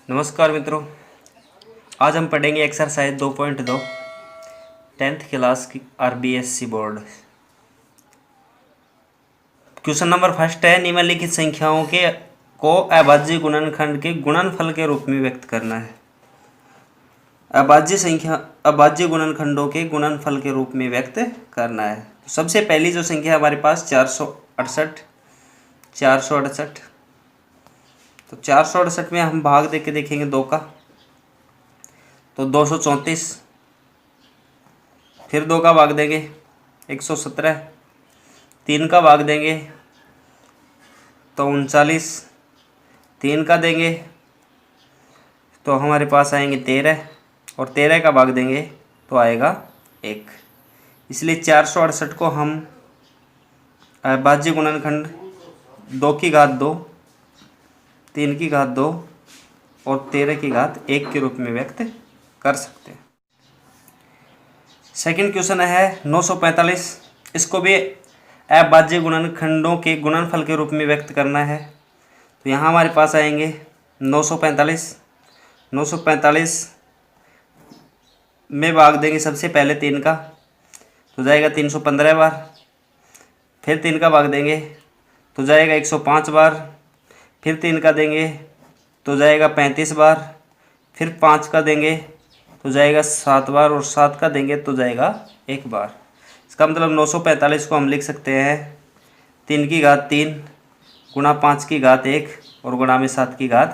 नमस्कार मित्रों, आज हम पढ़ेंगे एक्सरसाइज 2.2 10th क्लास की RBSC board. Question number first है, निम्नलिखित संख्याओं के को अभाज्य गुणनखंड के गुणनफल के रूप में व्यक्त करना है। अभाज्य गुणनखंडों के गुणनफल के रूप में व्यक्त करना है। तो सबसे पहली जो संख्या हमारे पास 468 तो 468 में हम भाग दे के देखेंगे 2 का, तो 234, फिर 2 का भाग देंगे 117, 3 का भाग देंगे तो 39, 3 का देंगे तो हमारे पास आएंगे 13, और 13 का भाग देंगे तो आएगा 1। इसलिए 468 को हम अभाज्य गुणनखंड 2 की घात 2, 3 की घात 2 और 13 की घात 1 के रूप में व्यक्त कर सकते हैं। सेकंड क्वेश्चन है 945, इसको भी अभाज्य गुणनखंडों के गुणनफल के रूप में व्यक्त करना है। तो यहाँ हमारे पास आएंगे 945 में भाग देंगे सबसे पहले 3 का, तो जाएगा 315 बार, फिर 3 का भाग देंगे तो जाएगा 105 बार, फिर 3 का देंगे तो जाएगा 35 बार, फिर 5 का देंगे तो जाएगा 7 बार, और 7 का देंगे तो जाएगा 1 बार। इसका मतलब 945 को हम लिख सकते हैं 3 की घात 3 गुणा 5 की घात 1 और गुणा में 7 की घात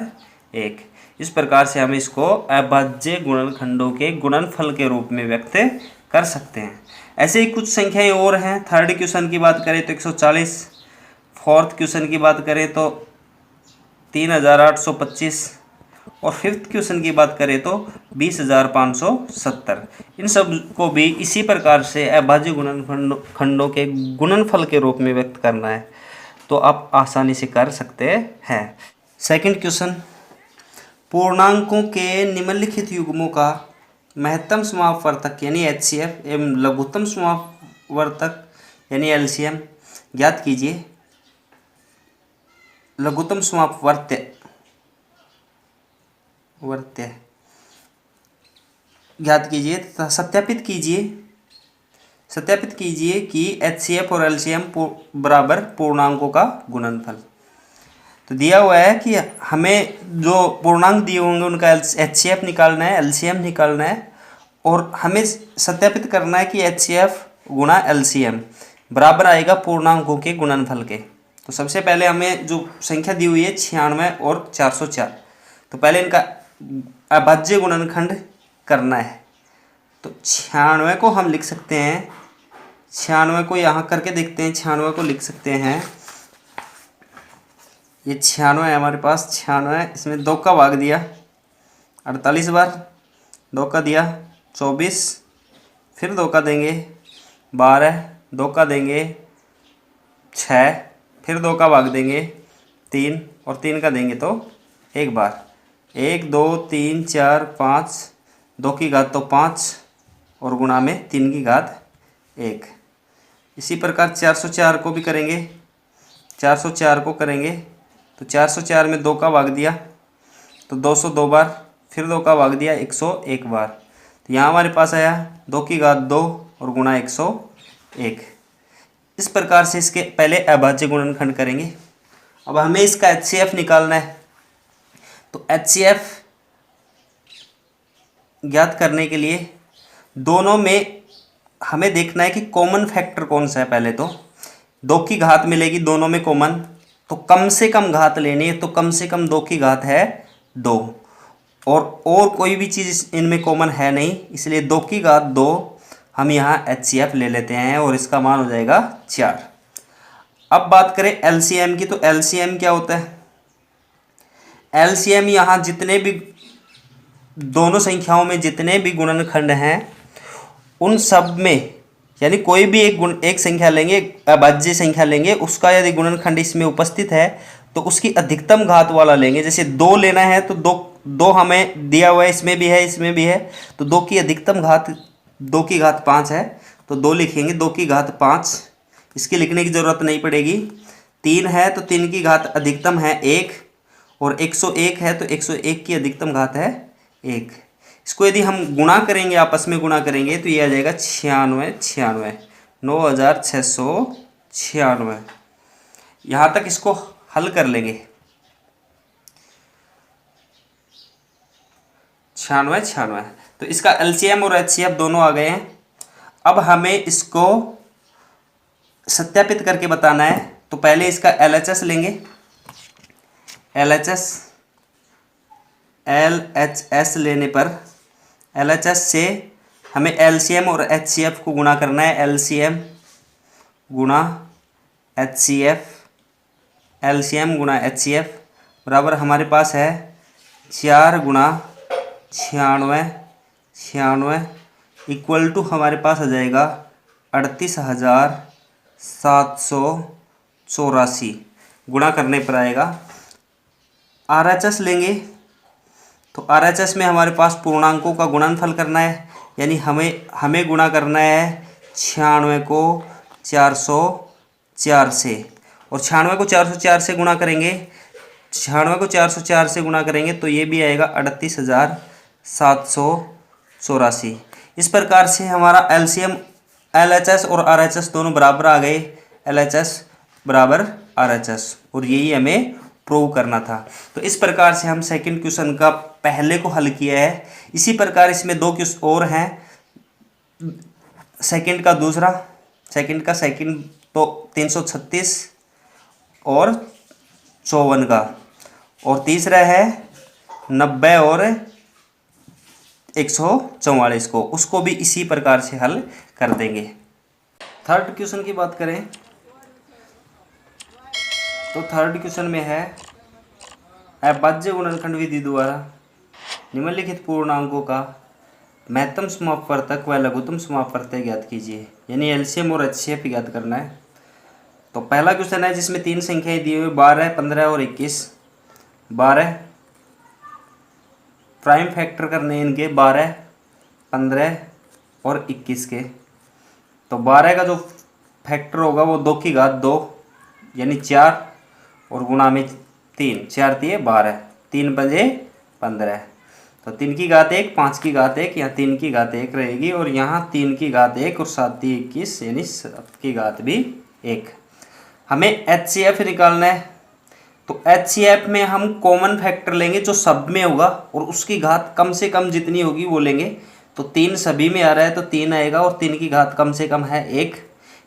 1। इस प्रकार से हम इसको अभाज्य गुणनखंडों के गुणनफल के रूप में व्यक्त कर सकते हैं। ऐसे ही कुछ संख्याएं और हैं। थर्ड क्वेश्चन की बात करें तो 140, फोर्थ क्वेश्चन की बात करें तो 3825 और फिफ्थ क्वेश्चन की बात करें तो 20570। इन सब को भी इसी प्रकार से अभाज्य गुणनखंडों के गुणनफल के रूप में व्यक्त करना है, तो आप आसानी से कर सकते हैं। सेकंड क्वेश्चन, पूर्णांकों के निम्नलिखित युग्मों का महत्तम समापवर्तक यानी एचसीएफ एवं लघुत्तम समापवर्तक यानी एलसीएम ज्ञात कीजिए। लघुत्तम समापवर्त्य ज्ञात कीजिए तथा सत्यापित कीजिए कि एचसीएफ और एलसीएम बराबर पूर्णांकों का गुणनफल। तो दिया हुआ है कि हमें जो पूर्णांक दिए होंगे उनका एचसीएफ निकालना है, एलसीएम निकालना है, और हमें सत्यापित करना है कि एचसीएफ गुणा एलसीएम बराबर आएगा पूर्णांकों के गुणनफल के। तो सबसे पहले हमें जो संख्या दी हुई है 96 और 404, तो पहले इनका अभाज्य गुणनखंड करना है। तो 96 को हम लिख सकते हैं, 96 को यहाँ करके देखते हैं, 96 को लिख सकते हैं, ये 96 है हमारे पास, 96, इसमें 2 का भाग दिया 48 बार, 2 का दिया 24, फिर 2 का देंगे 12, 2 का देंगे 6, फिर 2 का भाग देंगे 3 और 3 का देंगे तो 1 बार। 1 2 3 4 5, 2 की घात तो 5 और गुणा में 3 की घात 1। इसी प्रकार 404 को भी करेंगे, 404 को करेंगे तो 404 में 2 का भाग दिया तो 202 बार, फिर 2 का भाग दिया 101 बार। तो यहाँ हमारे पास आया 2 की घात 2 और गुणा 101। इस प्रकार से इसके पहले अभाज्य गुणनखंड करेंगे। अब हमें इसका एचसीएफ निकालना है। तो एचसीएफ ज्ञात करने के लिए दोनों में हमें देखना है कि कॉमन फैक्टर कौन सा है। पहले तो 2 की घात मिलेगी दोनों में कॉमन, तो कम से कम घात लेनी है, तो कम से कम 2 की घात है 2, और कोई भी चीज़ इनमें कॉमन है नहीं, इसलिए 2 की घात 2 हम यहाँ एचसीएफ ले लेते हैं और इसका मान हो जाएगा 4। अब बात करें एलसीएम की, तो एलसीएम क्या होता है? एलसीएम यहाँ जितने भी दोनों संख्याओं में जितने भी गुणनखंड हैं उन सब में, यानी कोई भी एक संख्या लेंगे, अभाज्य संख्या लेंगे, उसका यदि गुणनखंड इसमें उपस्थित है तो उसकी अधिकतम घात वाला लेंगे। जैसे 2 लेना है तो 2 हमें दिया हुआ है, इसमें भी है इसमें भी है, तो 2 की अधिकतम घात 2 की घात 5 है, तो 2 लिखेंगे, 2 की घात 5, इसकी लिखने की ज़रूरत नहीं पड़ेगी। 3 है तो 3 की घात अधिकतम है 1, और 101 है तो 101 की अधिकतम घात है 1। इसको यदि हम गुणा करेंगे, आपस में गुणा करेंगे तो ये आ जाएगा 96, 96 यहाँ तक इसको हल कर लेंगे। 96 तो इसका एलसीएम और एचसीएफ दोनों आ गए हैं। अब हमें इसको सत्यापित करके बताना है। तो पहले इसका एलएचएस लेंगे। एलएचएस लेने पर एलएचएस से हमें एलसीएम और एचसीएफ को गुणा करना है। एलसीएम गुणा एचसीएफ, एलसीएम गुणा एचसीएफ बराबर हमारे पास है 4 गुणा 96 इक्वल टू हमारे पास आ जाएगा 38,784। गुणा करने पर आएगा। आरएचएस लेंगे तो आरएचएस में हमारे पास पूर्णांकों का गुणनफल करना है, यानी हमें गुणा करना है 96 को 404 से, और 96 को 404 से गुणा करेंगे, 96 को 404 से गुणा करेंगे तो ये भी आएगा 38,784। इस प्रकार से हमारा एलसीएम, एलएचएस और आरएचएस दोनों बराबर आ गए। एलएचएस बराबर आरएचएस, और यही हमें प्रूव करना था। तो इस प्रकार से हम सेकंड क्वेश्चन का पहले को हल किया है। इसी प्रकार इसमें 2 क्वेश्चन और हैं। सेकंड का दूसरा, सेकंड तो 336 और 54 का, और तीसरा है 90 और 144 को, उसको भी इसी प्रकार से हल कर देंगे। थर्ड क्वेश्चन की बात करें तो थर्ड क्वेश्चन में है अभाज्य गुणनखंड विधि द्वारा निम्नलिखित पूर्णांकों का महत्तम समापवर्तक व लघुत्तम समापवर्तक ज्ञात कीजिए, यानी एलसीएम और एचसीएफ ज्ञात करना है। तो पहला क्वेश्चन है जिसमें 3 संख्याएं दी हुई 12, 15 और 21। 12 प्राइम फैक्टर करने इनके 12, 15 और 21 के। तो 12 का जो फैक्टर होगा वो 2 की घात 2 यानी 4 और गुणा में 3, 4 तिये 12, 3 बजे 15। तो 3 की घात 1, 5 की घात 1, यहाँ 3 की घात 1 रहेगी, और यहाँ 3 की घात 1 और 7 तिये 21 यानी 7 की घात भी 1। हमें एचसीएफ निकालना है। तो एचसीएफ में हम कॉमन फैक्टर लेंगे जो सब में होगा, और उसकी घात कम से कम जितनी होगी वो लेंगे। तो 3 सभी में आ रहा है तो 3 आएगा, और 3 की घात कम से कम है 1।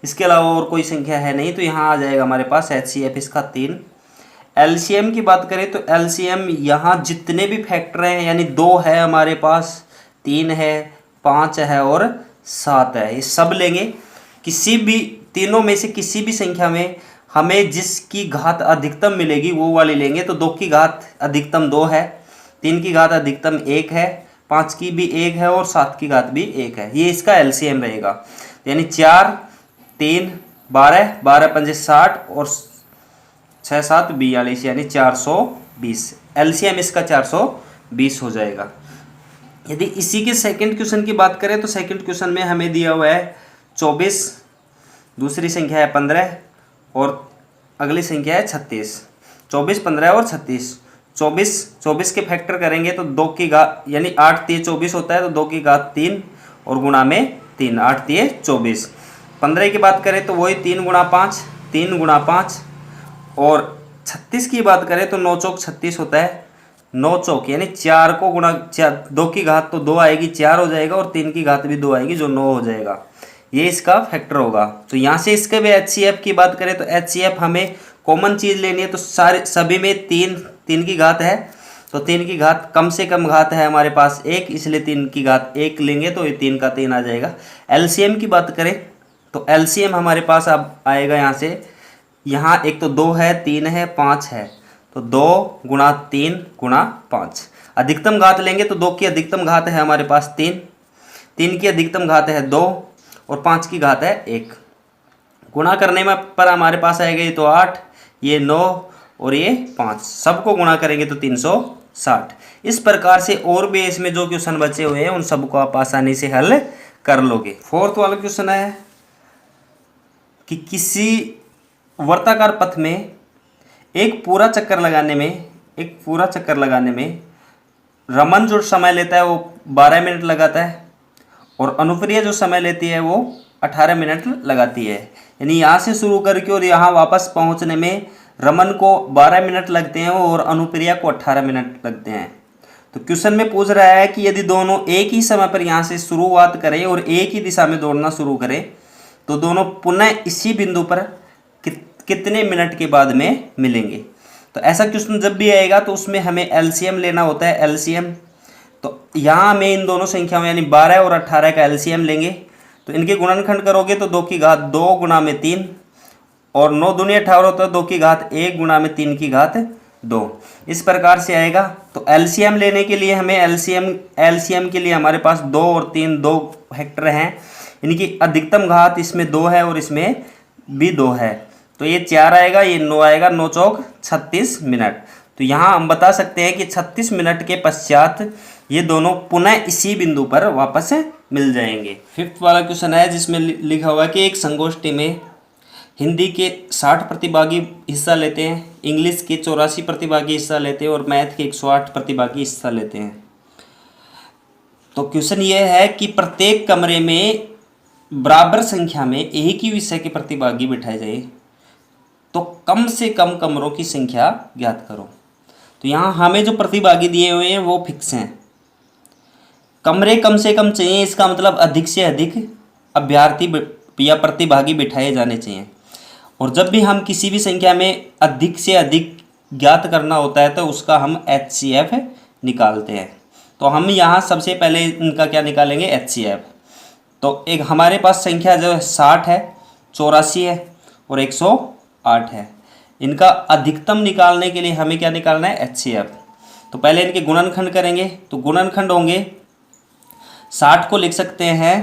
इसके अलावा और कोई संख्या है नहीं, तो यहाँ आ जाएगा हमारे पास एचसीएफ इसका 3। एलसीएम की बात करें तो एलसीएम यहाँ जितने भी फैक्टर हैं, यानी 2 है हमारे पास, 3 है, 5 है और 7 है, ये सब लेंगे। किसी भी तीनों में से किसी भी संख्या में हमें जिसकी घात अधिकतम मिलेगी वो वाली लेंगे। तो 2 की घात अधिकतम 2 है, 3 की घात अधिकतम 1 है, 5 की भी 1 है और 7 की घात भी 1 है। ये इसका एलसीएम रहेगा, यानी 4, 3, 12, 12 पंजे 60 और 6, 7, 42 यानी 420। एलसीएम इसका 420 हो जाएगा। यदि इसी के सेकंड क्वेश्चन की बात करें तो सेकंड क्वेश्चन में हमें दिया हुआ है 24, दूसरी संख्या है 15 और अगली संख्या है 36। 24, 15 और 36। 24 के फैक्टर करेंगे तो 2 की घात यानी 8 तिये 24 होता है, तो 2 की घात 3 और गुणा में 3, 8 तिये 24। 15 की बात करें तो वही 3 गुणा 5, 3 गुणा 5, और 36 की बात करें तो 9 चौक 36 होता है, 9 चौक यानी 4 को गुणा 2 की घात तो 2 आएगी, 4 हो जाएगा, और 3 की घात भी 2 आएगी जो 9 हो जाएगा। ये इसका फैक्टर होगा। तो यहाँ से इसके भी एचसीएफ की बात करें तो एचसीएफ हमें कॉमन चीज़ लेनी है। तो सभी में 3 की घात है, तो 3 की घात कम से कम घात है हमारे पास 1, इसलिए 3 की घात 1 लेंगे तो ये 3 का 3 आ जाएगा। एलसीएम की बात करें तो एलसीएम हमारे पास अब आएगा यहाँ से, यहाँ एक तो 2 है, 3 है, 5 है, तो 2 गुणा 3 गुणा 5। अधिकतम घात लेंगे तो 2 की अधिकतम घात है हमारे पास 3, 3 की अधिकतम घात है 2 और 5 की घात है 1। गुणा करने में पर हमारे पास आएगा ये तो 8, ये 9 और ये 5, सबको गुणा करेंगे तो 360। इस प्रकार से और भी इसमें जो क्वेश्चन बचे हुए हैं उन सबको आप आसानी से हल कर लोगे। फोर्थ वाला क्वेश्चन है कि किसी वर्ताकार पथ में एक पूरा चक्कर लगाने में एक पूरा चक्कर लगाने में रमन जो समय लेता है वो 12 मिनट लगाता है और अनुप्रिया जो समय लेती है वो 18 मिनट लगाती है। यानी यहाँ से शुरू करके और यहाँ वापस पहुँचने में रमन को 12 मिनट लगते हैं और अनुप्रिया को 18 मिनट लगते हैं। तो क्वेश्चन में पूछ रहा है कि यदि दोनों एक ही समय पर यहाँ से शुरुआत करें और एक ही दिशा में दौड़ना शुरू करें तो दोनों पुनः इसी बिंदु पर कितने मिनट के बाद में मिलेंगे। तो ऐसा क्वेश्चन जब भी आएगा तो उसमें हमें एलसीएम लेना होता है, एलसीएम। तो यहाँ हमें इन दोनों संख्याओं यानी 12 और 18 का एलसीएम लेंगे। तो इनके गुणनखंड करोगे तो 2 की घात 2 गुणा में 3 और 9 दूनी 18 होता है, 2 की घात 1 गुणा में 3 की घात 2, इस प्रकार से आएगा। तो एलसीएम लेने के लिए हमें एलसीएम के लिए हमारे पास 2 और 3 2 फैक्टर हैं। इनकी अधिकतम घात इसमें 2 है और इसमें भी 2 है। तो ये 4 आएगा, ये 9 आएगा, 9 चौक 36 मिनट। तो यहाँ हम बता सकते हैं कि 36 मिनट के पश्चात ये दोनों पुनः इसी बिंदु पर वापस मिल जाएंगे। 5th वाला क्वेश्चन है जिसमें लिखा हुआ है कि एक संगोष्ठी में हिंदी के 60 प्रतिभागी हिस्सा लेते हैं, इंग्लिश के 84 प्रतिभागी हिस्सा लेते हैं और मैथ के 108 प्रतिभागी हिस्सा लेते हैं। तो क्वेश्चन ये है कि प्रत्येक कमरे में बराबर संख्या में एक ही विषय के प्रतिभागी बिठाए जाए तो कम से कम कमरों की संख्या ज्ञात करो। तो यहाँ हमें जो प्रतिभागी दिए हुए हैं वो फिक्स हैं। कमरे कम से कम चाहिए, इसका मतलब अधिक से अधिक अभ्यर्थी या प्रतिभागी बिठाए जाने चाहिए। और जब भी हम किसी भी संख्या में अधिक से अधिक ज्ञात करना होता है तो उसका हम HCF निकालते हैं। तो हम यहाँ सबसे पहले इनका क्या निकालेंगे, HCF। तो एक हमारे पास संख्या जो है 60 है, 84 है और 108 है। इनका अधिकतम निकालने के लिए हमें क्या निकालना है, HCF। तो पहले इनके गुणनखंड करेंगे। तो गुणनखंड होंगे 60 को लिख सकते हैं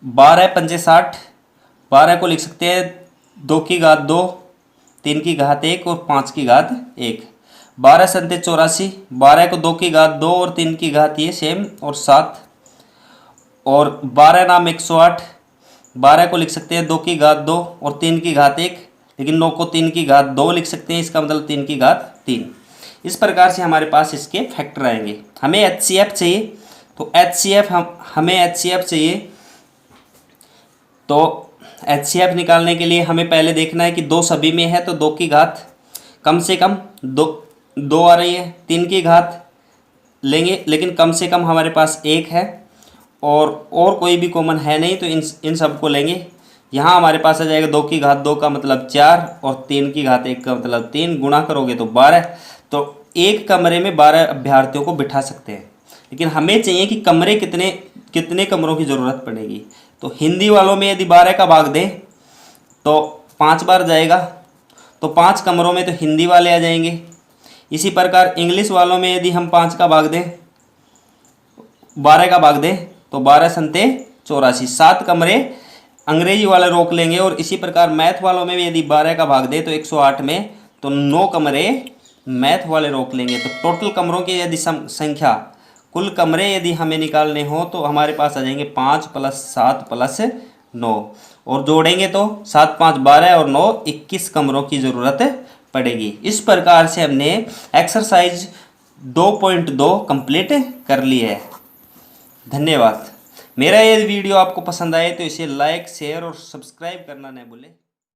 12 पंजे 60, 12 को लिख सकते हैं 2 की घात 2, 3 की घात 1 और 5 की घात 1। 12 संते 84, 12 को 2 की घात 2 और 3 की घात ये सेम और 7 और 12 नाम 108। 12 को लिख सकते हैं 2 की घात 2 और 3 की घात 1, लेकिन 9 को 3 की घात 2 लिख सकते हैं, इसका मतलब 3 की घात 3। इस प्रकार से हमारे पास इसके फैक्टर आएंगे। हमें HCF चाहिए, तो HCF हमें HCF चाहिए। तो HCF निकालने के लिए हमें पहले देखना है कि 2 सभी में है तो 2 की घात कम से कम 2 आ रही है, 3 की घात लेंगे लेकिन कम से कम हमारे पास 1 है और कोई भी कॉमन है नहीं तो इन सब को लेंगे। यहाँ हमारे पास आ जाएगा 2 की घात 2 का मतलब 4 और 3 की घात 1 का मतलब 3, गुणा करोगे तो 12। तो एक कमरे में 12 अभ्यर्थियों को बिठा सकते हैं, लेकिन हमें चाहिए कि कमरे कितने कमरों की ज़रूरत पड़ेगी। तो हिंदी वालों में यदि 12 का भाग दें तो 5 बार जाएगा, तो 5 कमरों में तो हिंदी वाले आ जाएंगे। इसी प्रकार इंग्लिश वालों में यदि हम 5 का भाग दें, 12 का भाग दें तो 12 संते 84, 7 कमरे अंग्रेजी वाले रोक लेंगे। और इसी प्रकार मैथ वालों में भी यदि 12 का भाग दें तो 108 में तो 9 कमरे मैथ वाले रोक लेंगे। तो टोटल कमरों की यदि संख्या, कुल कमरे यदि हमें निकालने हो तो हमारे पास आ जाएंगे 5 + 7 + 9 और जोड़ेंगे तो 7 5 12 और 9 21 कमरों की ज़रूरत पड़ेगी। इस प्रकार से हमने एक्सरसाइज 2.2 कंप्लीट कर ली है। धन्यवाद। मेरा ये वीडियो आपको पसंद आए तो इसे लाइक, शेयर और सब्सक्राइब करना न भूलें।